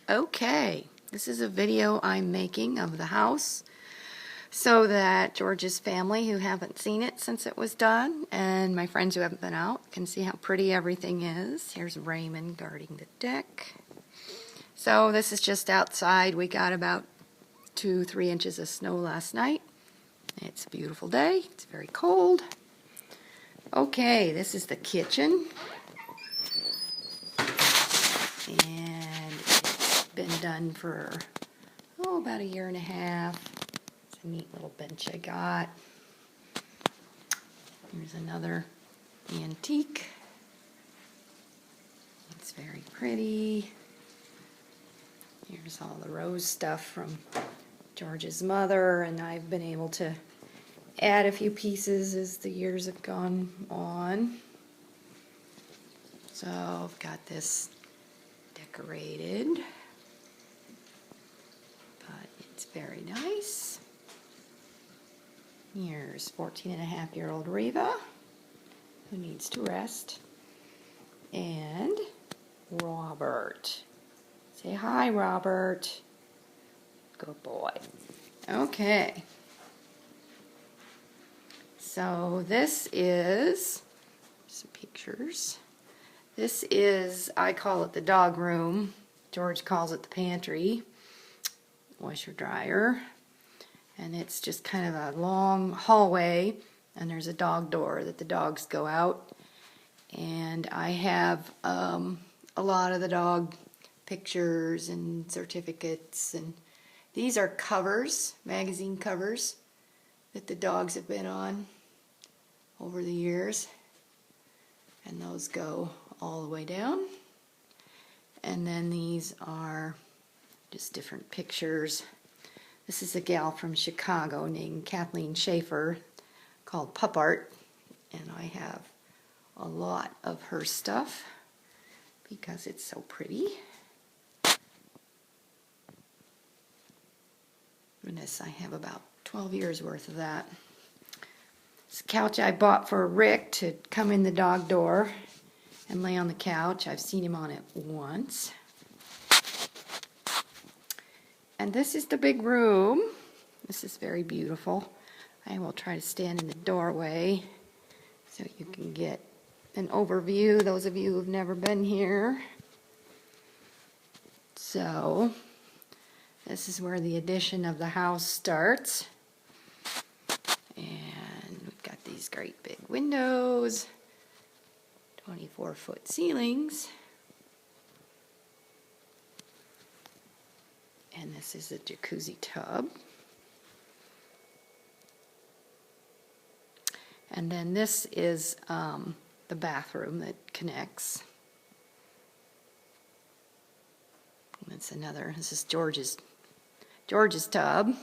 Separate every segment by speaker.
Speaker 1: Okay, this is a video I'm making of the house so that George's family who haven't seen it since it was done and my friends who haven't been out can see how pretty everything is. Here's Raymond guarding the deck. So this is just outside. We got about 2-3 inches of snow last night. It's a beautiful day. It's very cold. Okay, this is the kitchen. And it's been done for, about a year and a half. It's a neat little bench I got. Here's another antique. It's very pretty. Here's all the rose stuff from George's mother, and I've been able to add a few pieces as the years have gone on. So I've got this decorated, but it's very nice. Here's 14-and-a-half-year-old Reva, who needs to rest, and Robert. Say hi, Robert. Good boy. Okay. So this is some pictures. This is, I call it the dog room. George calls it the pantry. Washer dryer. And it's just kind of a long hallway, and there's a dog door that the dogs go out. And I have a lot of the dog pictures and certificates, and these are covers, magazine covers, that the dogs have been on over the years. And those go all the way down. And then these are just different pictures. This is a gal from Chicago named Kathleen Schaefer called Pup Art, and I have a lot of her stuff because it's so pretty. Goodness, I have about 12 years worth of that. This couch I bought for Rick to come in the dog door and lay on the couch. I've seen him on it once. And this is the big room. This is very beautiful. I will try to stand in the doorway so you can get an overview, those of you who've never been here. So, this is where the addition of the house starts. And we've got these great big windows, 24-foot ceilings. And this is a jacuzzi tub. And then this is the bathroom that connects. And it's another, this is George's tub.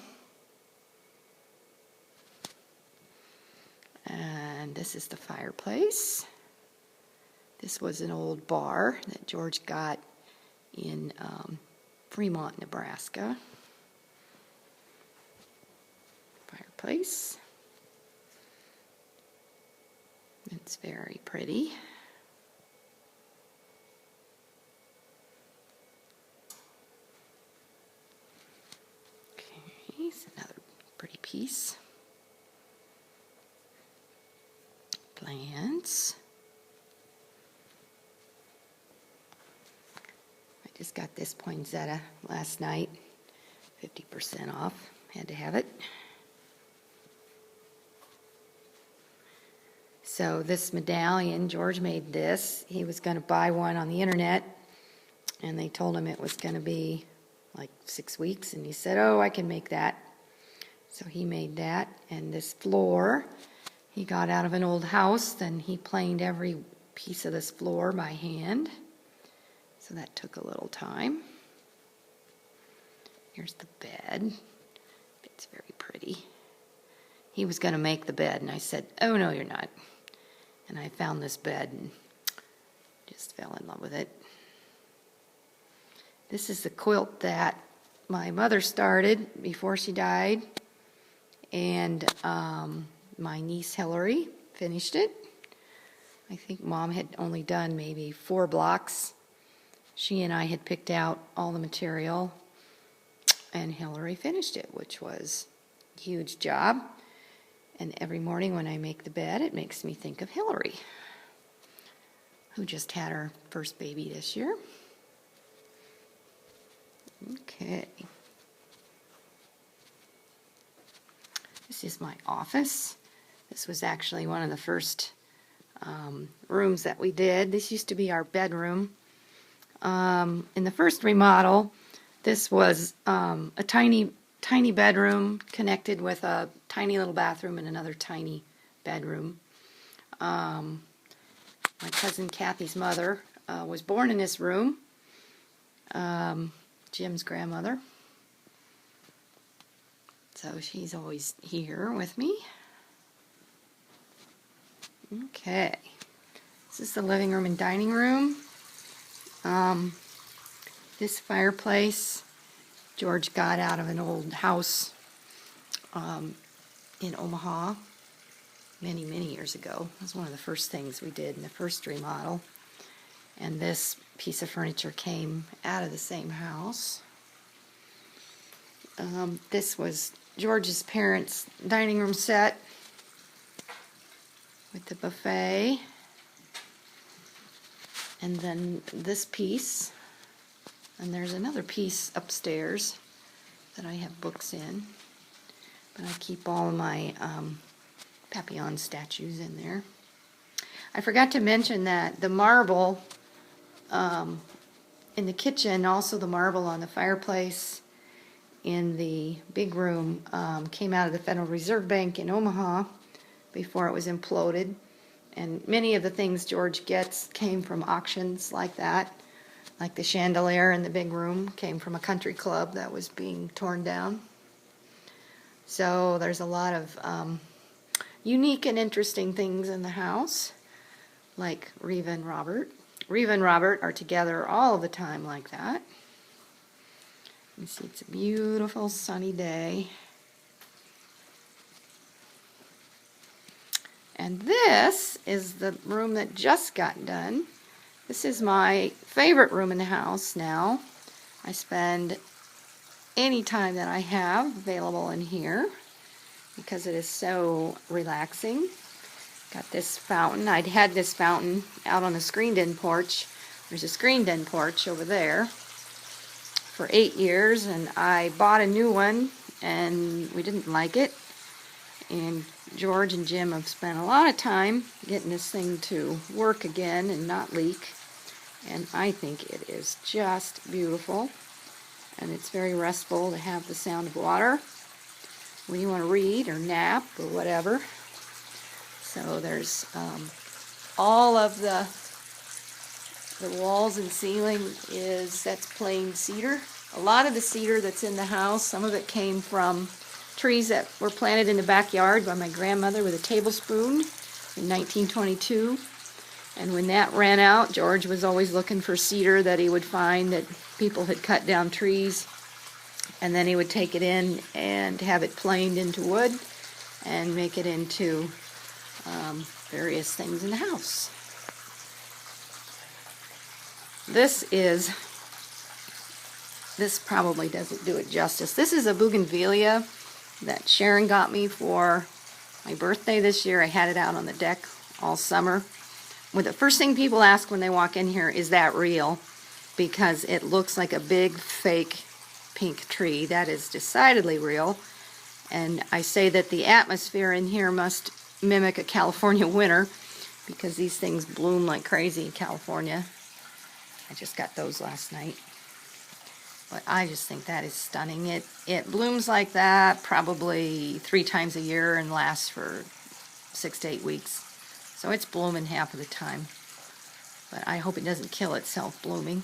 Speaker 1: And this is the fireplace. This was an old bar that George got in Fremont, Nebraska. Fireplace. It's very pretty. Okay, it's another pretty piece. Plants. I just got this poinsettia last night, 50% off. Had to have it. So this medallion, George made this. He was going to buy one on the internet, and they told him it was going to be like 6 weeks, and he said, "Oh, I can make that." So he made that, and this floor he got out of an old house. Then he planed every piece of this floor by hand. So that took a little time. Here's the bed. It's very pretty. He was going to make the bed, and I said, "Oh, no, you're not." And I found this bed and just fell in love with it. This is the quilt that my mother started before she died, and my niece Hillary finished it. I think Mom had only done maybe 4 blocks, She and I had picked out all the material, and Hillary finished it, which was a huge job. And every morning when I make the bed, it makes me think of Hillary, who just had her first baby this year. Okay. This is my office. This was actually one of the first rooms that we did. This used to be our bedroom. In the first remodel, this was a tiny bedroom connected with a tiny little bathroom and another tiny bedroom. My cousin Kathy's mother was born in this room. Jim's grandmother. So she's always here with me. Okay. This is the living room and dining room. This fireplace George got out of an old house in Omaha many years ago. It was one of the first things we did in the first remodel. And this piece of furniture came out of the same house. This was George's parents' dining room set with the buffet. And then this piece, and there's another piece upstairs that I have books in, but I keep all of my Papillon statues in there. I forgot to mention that the marble in the kitchen, also the marble on the fireplace in the big room, came out of the Federal Reserve Bank in Omaha before it was imploded. And many of the things George gets came from auctions like that. Like the chandelier in the big room came from a country club that was being torn down. So there's a lot of unique and interesting things in the house, like Reva and Robert. Reva and Robert are together all the time like that. You see, it's a beautiful sunny day. And this is the room that just got done. This is my favorite room in the house now. I spend any time that I have available in here because it is so relaxing. Got this fountain. I'd had this fountain out on the screened in porch. There's a screened in porch over there for 8 years, and I bought a new one and we didn't like it. And George and Jim have spent a lot of time getting this thing to work again and not leak. And I think it is just beautiful. And it's very restful to have the sound of water when you want to read or nap or whatever. So there's all of the walls and ceiling that's plain cedar. A lot of the cedar that's in the house, some of it came from trees that were planted in the backyard by my grandmother with a tablespoon in 1922. And when that ran out, George was always looking for cedar that he would find that people had cut down trees, and then he would take it in and have it planed into wood and make it into various things in the house. This probably doesn't do it justice. This is a bougainvillea that Sharon got me for my birthday this year. I had it out on the deck all summer. Well, the first thing people ask when they walk in here, is that real? Because it looks like a big fake pink tree. That is decidedly real. And I say that the atmosphere in here must mimic a California winter because these things bloom like crazy in California. I just got those last night. But I just think that is stunning. It blooms like that probably 3 times a year and lasts for 6 to 8 weeks. So it's blooming half of the time. But I hope it doesn't kill itself blooming.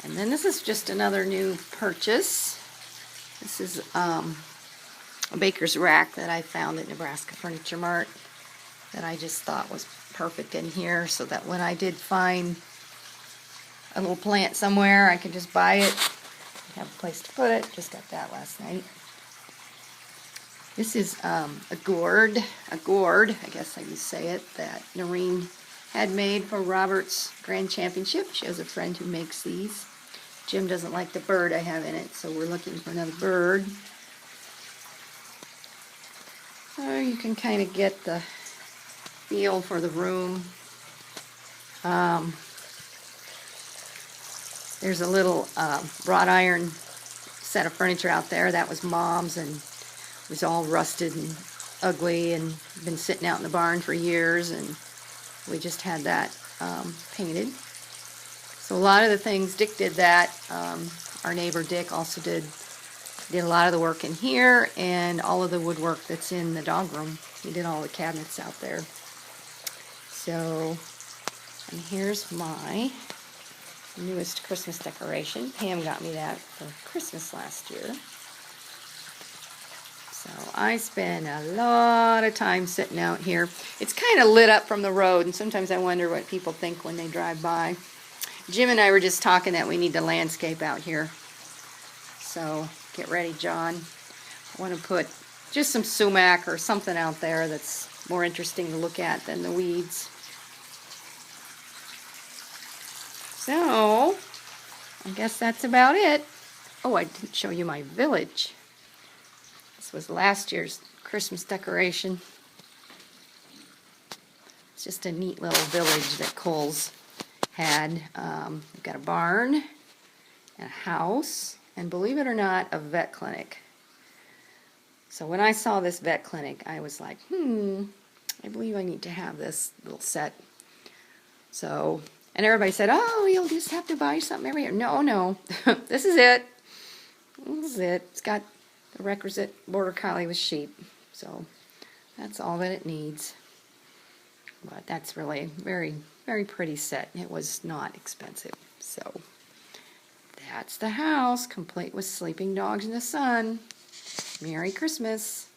Speaker 1: And then this is just another new purchase. This is a baker's rack that I found at Nebraska Furniture Mart that I just thought was perfect in here, so that when I did find a little plant somewhere, I could just buy it, have a place to put it. Just got that last night. This is a gourd, I guess I would say it, that Noreen had made for Robert's Grand Championship. She has a friend who makes these. Jim doesn't like the bird I have in it, so we're looking for another bird. So you can kind of get the feel for the room. There's a little wrought iron set of furniture out there. That was Mom's, and it was all rusted and ugly and been sitting out in the barn for years, and we just had that painted. So a lot of the things, Dick did that. Our neighbor Dick also did a lot of the work in here and all of the woodwork that's in the dog room. He did all the cabinets out there. So, and here's my newest Christmas decoration. Pam got me that for Christmas last year. So I spend a lot of time sitting out here. It's kind of lit up from the road, and sometimes I wonder what people think when they drive by. Jim and I were just talking that we need to landscape out here. So get ready, John. I want to put just some sumac or something out there that's more interesting to look at than the weeds. So I guess that's about it. Oh, I didn't show you my village. This was last year's Christmas decoration. It's just a neat little village that Cole's had. We've got a barn, and a house, and believe it or not, a vet clinic. So when I saw this vet clinic, I was like, I believe I need to have this little set. So, and everybody said, oh, you'll just have to buy something every year. No, this is it. This is it. It's got the requisite border collie with sheep. So that's all that it needs. But that's really a very, very pretty set. It was not expensive. So that's the house, complete with sleeping dogs in the sun. Merry Christmas.